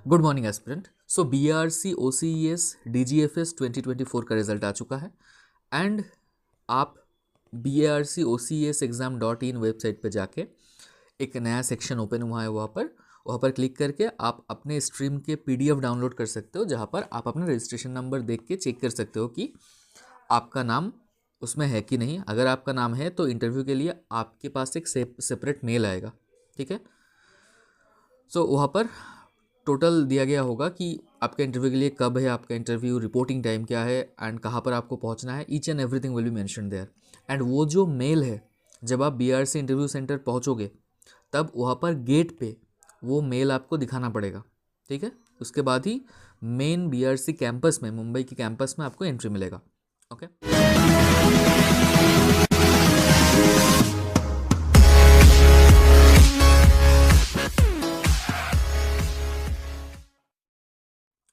Good morning aspirant. सो BRC OCES DGFS 2024 का result आ चुका है एंड आप BRCOCESexam.in वेबसाइट पे जाके एक नया सेक्शन ओपन हुआ है। वहाँ पर क्लिक करके आप अपने स्ट्रीम के PDF डाउनलोड कर सकते हो, जहाँ पर आप अपना रजिस्ट्रेशन नंबर देख के चेक कर सकते हो कि आपका नाम उसमें है कि नहीं। अगर आपका नाम है तो इंटरव्यू के लिए आपके पास एक सेपरेट मेल आएगा, ठीक है। सो वहाँ पर टोटल दिया गया होगा कि आपका इंटरव्यू के लिए कब है, आपका इंटरव्यू रिपोर्टिंग टाइम क्या है एंड कहाँ पर आपको पहुँचना है। Each and everything will be mention there. And वो जो मेल है, जब आप BRC इंटरव्यू सेंटर पहुँचोगे तब वहाँ पर गेट पे वो मेल आपको दिखाना पड़ेगा, ठीक है। उसके बाद ही मेन BRC कैंपस में, मुंबई के कैंपस में आपको एंट्री मिलेगा। ओके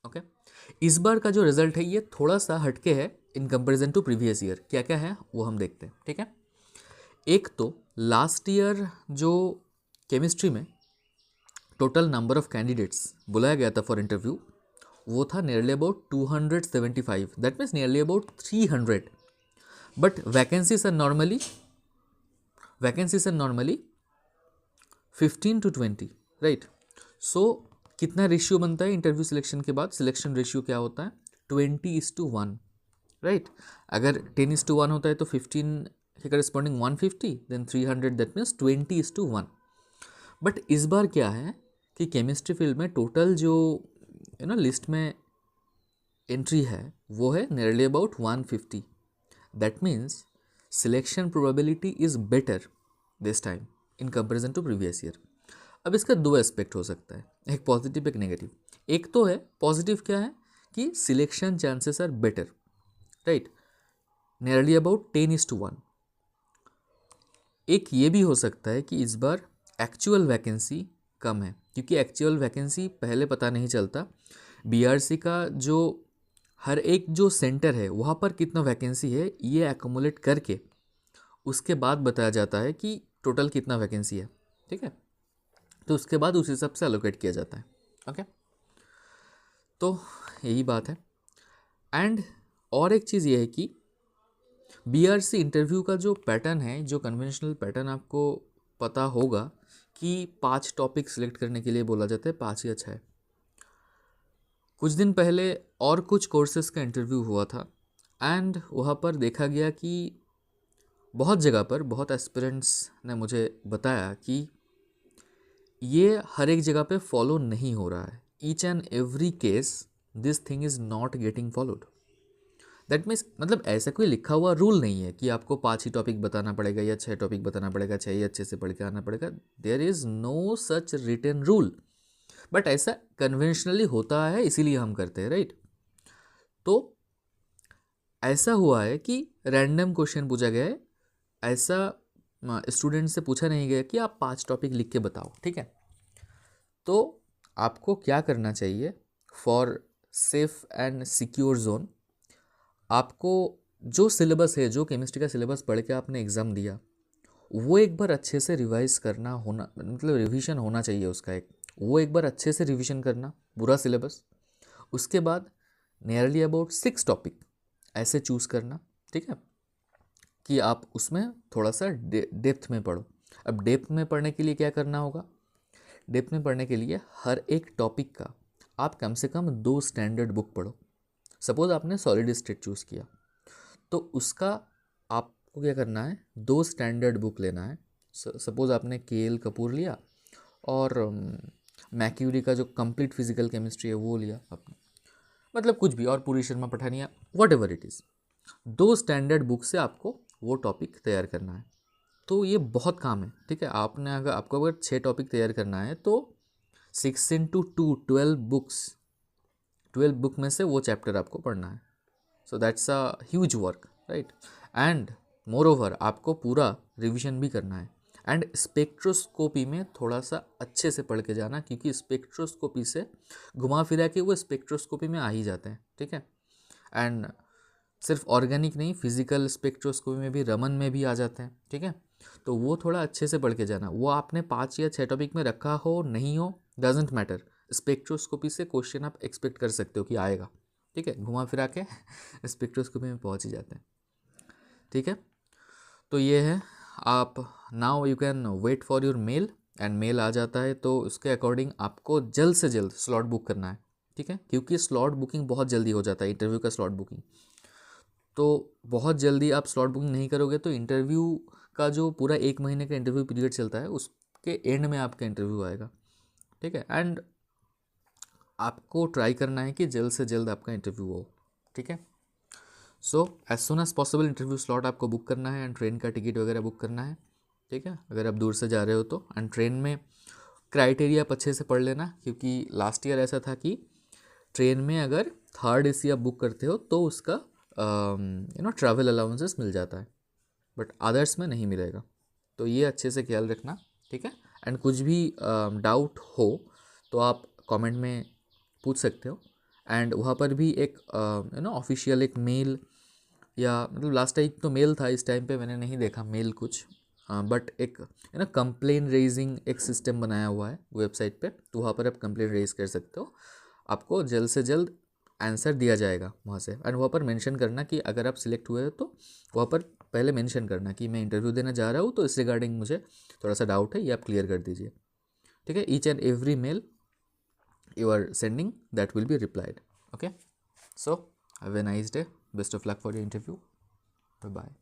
ओके इस बार का जो रिजल्ट है ये थोड़ा सा हटके है in comparison to previous year. क्या क्या है वो हम देखते हैं, ठीक है। एक तो लास्ट ईयर जो केमिस्ट्री में टोटल नंबर ऑफ कैंडिडेट्स बुलाया गया था फॉर इंटरव्यू, वो था nearly about 275, that means nearly about 300। But vacancies are normally 15 to 20, right. So कितना रेशियो बनता है इंटरव्यू सिलेक्शन के बाद? सिलेक्शन रेशियो क्या होता है? 20:1, राइट। अगर 10:1 होता है तो 15 के corresponding 150, then 300, that means 20:1। But इस बार क्या है कि केमिस्ट्री फील्ड में टोटल जो लिस्ट में एंट्री है वो है nearly about 150। That means selection probability is better this time in comparison to previous year. अब इसका दो एस्पेक्ट हो सकता है, एक पॉजिटिव एक नेगेटिव। एक तो है पॉजिटिव, क्या है कि selection chances are better, right, nearly about 10:1। एक ये भी हो सकता है कि इस बार एक्चुअल वैकेंसी कम है, क्योंकि एक्चुअल वैकेंसी पहले पता नहीं चलता। BRC का जो हर एक जो सेंटर है वहाँ पर कितना वैकेंसी है ये एक्यूमुलेट करके उसके बाद बताया जाता है कि टोटल कितना वैकेंसी है, ठीक है। तो उसके बाद उस हिसाब से अलोकेट किया जाता है। ओके, तो यही बात है। एंड और एक चीज़ ये है कि BRC इंटरव्यू का जो पैटर्न है, जो कन्वेंशनल पैटर्न आपको पता होगा कि 5 टॉपिक सिलेक्ट करने के लिए बोला जाता है, 5 या 6। कुछ दिन पहले और कुछ कोर्सेज़ का इंटरव्यू हुआ था एंड वहाँ पर देखा गया कि बहुत जगह पर बहुत एस्पिरेंट्स ने मुझे बताया कि ये हर एक जगह पे फॉलो नहीं हो रहा है। Each and every case this thing is not getting followed. That means मतलब ऐसा कोई लिखा हुआ रूल नहीं है कि आपको 5 ही टॉपिक बताना पड़ेगा या 6 टॉपिक बताना पड़ेगा, 6 ही अच्छे से पढ़ के आना पड़ेगा। There is no such written rule, but ऐसा कन्वेंशनली होता है, इसीलिए हम करते हैं, राइट। तो ऐसा हुआ है कि रैंडम क्वेश्चन पूछा गया है, ऐसा स्टूडेंट से पूछा नहीं गया कि आप 5 टॉपिक लिख के बताओ, ठीक है। तो आपको क्या करना चाहिए for safe and secure zone? आपको जो सिलेबस है, जो केमिस्ट्री का सिलेबस पढ़ के आपने एग्ज़ाम दिया, वो एक बार अच्छे से रिवाइज करना होना, मतलब रिवीजन होना चाहिए उसका एक, वो एक बार अच्छे से रिवीजन करना पूरा सिलेबस। उसके बाद नियरली अबाउट 6 टॉपिक ऐसे चूज़ करना, ठीक है, कि आप उसमें थोड़ा सा डेप्थ में पढ़ो। अब डेप्थ में पढ़ने के लिए क्या करना होगा? डेप्थ में पढ़ने के लिए हर एक टॉपिक का आप कम से कम 2 स्टैंडर्ड बुक पढ़ो। सपोज़ आपने सॉलिड स्टेट चूज़ किया तो उसका आपको क्या करना है, 2 स्टैंडर्ड बुक लेना है। सपोज़ आपने KL कपूर लिया और मैक्यूरी का जो कंप्लीट फिजिकल केमिस्ट्री है वो लिया आपने, मतलब कुछ भी, और पूरी Sharma Pathania, what ever it is, 2 standard book से आपको वो टॉपिक तैयार करना है। तो ये बहुत काम है, ठीक है। आपको अगर 6 टॉपिक तैयार करना है तो 6 into 2 12 बुक्स, 12 बुक में से वो चैप्टर आपको पढ़ना है। So that's a huge work, right. And more over आपको पूरा रिविजन भी करना है। एंड स्पेक्ट्रोस्कोपी में थोड़ा सा अच्छे से पढ़ के जाना, क्योंकि स्पेक्ट्रोस्कोपी से घुमा फिरा के वो स्पेक्ट्रोस्कोपी में आ ही जाते हैं, ठीक है। एंड सिर्फ ऑर्गेनिक नहीं, फिजिकल स्पेक्ट्रोस्कोपी में भी, रमन में भी आ जाते हैं, ठीक है। तो वो थोड़ा अच्छे से पढ़ के जाना। वो आपने 5 या 6 टॉपिक में रखा हो नहीं हो, डजेंट मैटर, स्पेक्ट्रोस्कोपी से क्वेश्चन आप एक्सपेक्ट कर सकते हो कि आएगा, ठीक है, घुमा फिरा के स्पेक्ट्रोस्कोपी में पहुंच ही जाते हैं, ठीक है। तो ये है, आप now you can wait for your mail, and mail आ जाता है तो उसके अकॉर्डिंग आपको जल्द से जल्द स्लॉट बुक करना है, ठीक है, क्योंकि स्लॉट बुकिंग बहुत जल्दी हो जाता है, इंटरव्यू का स्लॉट बुकिंग। तो बहुत जल्दी आप स्लॉट बुकिंग नहीं करोगे तो इंटरव्यू का जो पूरा 1 महीने का इंटरव्यू पीरियड चलता है उसके एंड में आपका इंटरव्यू आएगा, ठीक है। एंड आपको ट्राई करना है कि जल्द से जल्द आपका इंटरव्यू हो, ठीक है। So as soon as possible interview slot आपको बुक करना है, एंड ट्रेन का टिकट वगैरह बुक करना है, ठीक है, अगर आप दूर से जा रहे हो तो। एंड ट्रेन में क्राइटेरिया आप अच्छे से पढ़ लेना, क्योंकि लास्ट ईयर ऐसा था कि ट्रेन में अगर थर्ड एसी आप बुक करते हो तो उसका ट्रैवल अलाउंसेस मिल जाता है, बट अदर्स में नहीं मिलेगा। तो ये अच्छे से ख्याल रखना, ठीक है। एंड कुछ भी डाउट हो तो आप कमेंट में पूछ सकते हो, एंड वहाँ पर भी एक ऑफिशियल एक मेल, या मतलब लास्ट टाइम तो मेल था, इस टाइम पे मैंने नहीं देखा मेल कुछ, बट एक कंप्लेन रेजिंग एक सिस्टम बनाया हुआ है वेबसाइट पे, तो वहाँ पर आप कंप्लेन रेज कर सकते हो, आपको जल्द से जल्द आंसर दिया जाएगा वहाँ से। एंड वहाँ पर मेंशन करना कि अगर आप सिलेक्ट हुए हो तो वहाँ पर पहले मेंशन करना कि मैं इंटरव्यू देने जा रहा हूँ, तो इस रिगार्डिंग मुझे थोड़ा सा डाउट है, ये आप क्लियर कर दीजिए, ठीक है। Each and every mail you are sending that will be replied, okay। So have a nice day, best of luck for your interview, bye bye।